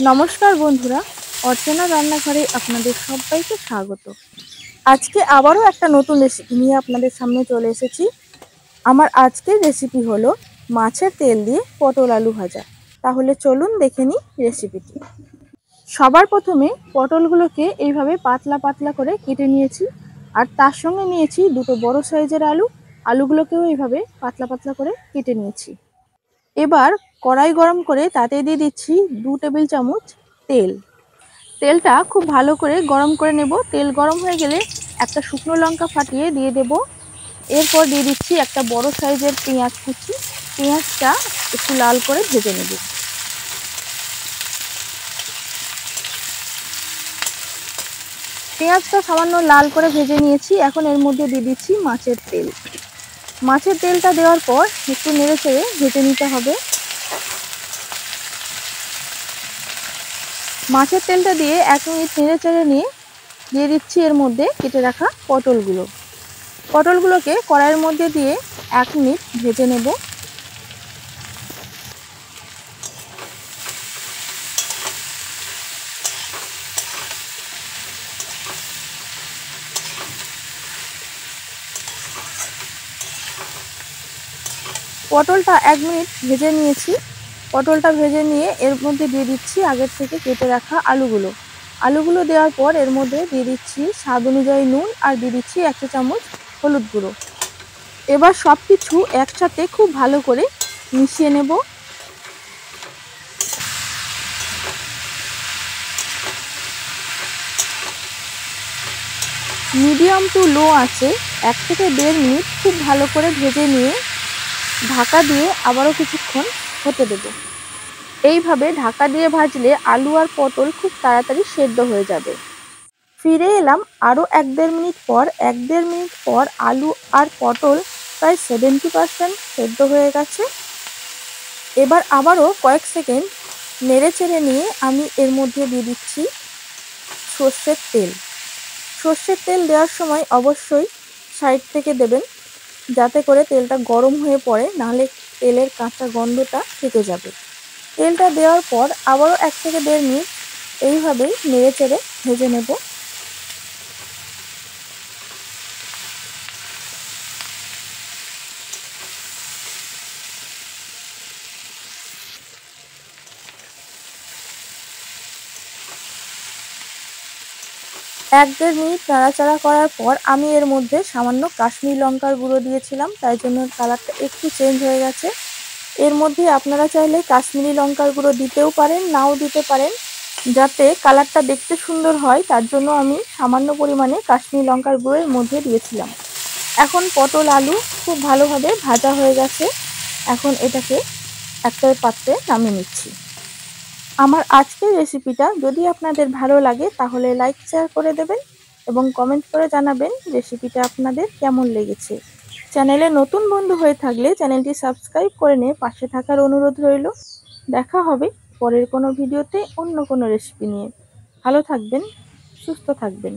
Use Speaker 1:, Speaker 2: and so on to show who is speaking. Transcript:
Speaker 1: নমস্কার বন্ধুরা, অর্চনা রান্নাঘরে আপনাদের সবাইকে স্বাগত। আজকে আবারও একটা নতুন রেসিপি নিয়ে আপনাদের সামনে চলে এসেছি। আমার আজকের রেসিপি হলো মাছের তেল দিয়ে পটল আলু ভাজা। তাহলে চলুন দেখে নিই রেসিপিটি। সবার প্রথমে পটলগুলোকে এইভাবে পাতলা পাতলা করে কেটে নিয়েছি, আর তার সঙ্গে নিয়েছি দুটো বড় সাইজের আলুগুলোকেও এইভাবে পাতলা পাতলা করে কেটে নিয়েছি। এবার কড়াই গরম করে তাতে দিয়ে দিচ্ছি 2 টেবিল চামচ তেল। তেলটা খুব ভালো করে গরম করে নেব। তেল গরম হয়ে গেলে একটা শুকনো লঙ্কা ফাটিয়ে দিয়ে দেব। এরপর দিয়ে দিচ্ছি একটা বড় সাইজের পেঁয়াজ কুচি। পেঁয়াজটা একটু লাল করে ভেজে নেব। পেঁয়াজটা সামান্য লাল করে ভেজে নিয়েছি। এখন এর মধ্যে দিয়ে দিচ্ছি মাছের তেল। মাছের তেলটা দেওয়ার পর একটু নেড়ে চেড়ে ভেজে নিতে হবে। মাছের তেলটা দিয়ে 1 মিনিট নেড়ে চেড়ে নিয়ে দিয়ে দিচ্ছি এর মধ্যে কেটে রাখা পটলগুলোকে কড়াইয়ের মধ্যে দিয়ে 1 মিনিট ভেজে নেব। পটলটা 1 মিনিট ভেজে নিয়েছি। পটলটা ভেজে নিয়ে এর মধ্যে দিয়ে দিচ্ছি আগের থেকে কেটে রাখা আলুগুলো দেওয়ার পর এর মধ্যে দিয়ে দিচ্ছি স্বাদ অনুযায়ী নুন, আর দিয়ে দিচ্ছি 1 চা চামচ হলুদ গুঁড়ো। এবার সব কিছু একসাথে খুব ভালো করে মিশিয়ে নেব। মিডিয়াম টু লো আঁচে 1 থেকে 1.5 মিনিট খুব ভালো করে ভেজে নিয়ে ঢাকা দিয়ে আবারও কিছুক্ষণ হতে দেব। এইভাবে ঢাকা দিয়ে ভাজলে আলু আর পটল খুব তাড়াতাড়ি সেদ্ধ হয়ে যাবে। ফিরে এলাম আরও 1-1.5 মিনিট পর। 1-1.5 মিনিট পর আলু আর পটল প্রায় 70% সেদ্ধ হয়ে গেছে। এবার আবারও কয়েক সেকেন্ড নেড়ে চেড়ে নিয়ে আমি এর মধ্যে দিয়ে দিচ্ছি সর্ষের তেল। সর্ষের তেল দেওয়ার সময় অবশ্যই সাইড থেকে দেবেন, যাতে করে তেলটা গরম হয়ে পড়ে, নাহলে তেলের কাঁচা গন্ধটা থেকে যাবে। তেলটা দেওয়ার পর আবারও 1 থেকে 1.5 মিনিট এইভাবেই নেড়ে চেড়ে ভেজে নেব। এক দেড় মিনিট নাড়াচাড়া করার পর আমি এর মধ্যে সামান্য কাশ্মীরি লঙ্কার গুঁড়ো দিয়েছিলাম, তাই জন্য কালারটা একটু চেঞ্জ হয়ে গেছে। এর মধ্যে আপনারা চাইলে কাশ্মীরি লঙ্কার গুঁড়ো দিতেও পারেন, নাও দিতে পারেন। যাতে কালারটা দেখতে সুন্দর হয় তার জন্য আমি সামান্য পরিমাণে কাশ্মীরি লঙ্কার গুঁড়ো এর মধ্যে দিয়েছিলাম। এখন পটল আলু খুব ভালোভাবে ভাজা হয়ে গেছে। এখন এটাকে একটা পাত্রে নামিয়ে নিচ্ছি। আমার আজকের রেসিপিটা যদি আপনাদের ভালো লাগে তাহলে লাইক শেয়ার করে দেবেন এবং কমেন্ট করে জানাবেন রেসিপিটা আপনাদের কেমন লেগেছে। চ্যানেলে নতুন বন্ধু হয়ে থাকলে চ্যানেলটি সাবস্ক্রাইব করে নিয়ে পাশে থাকার অনুরোধ রইল। দেখা হবে পরের কোনো ভিডিওতে অন্য কোনো রেসিপি নিয়ে। ভালো থাকবেন, সুস্থ থাকবেন।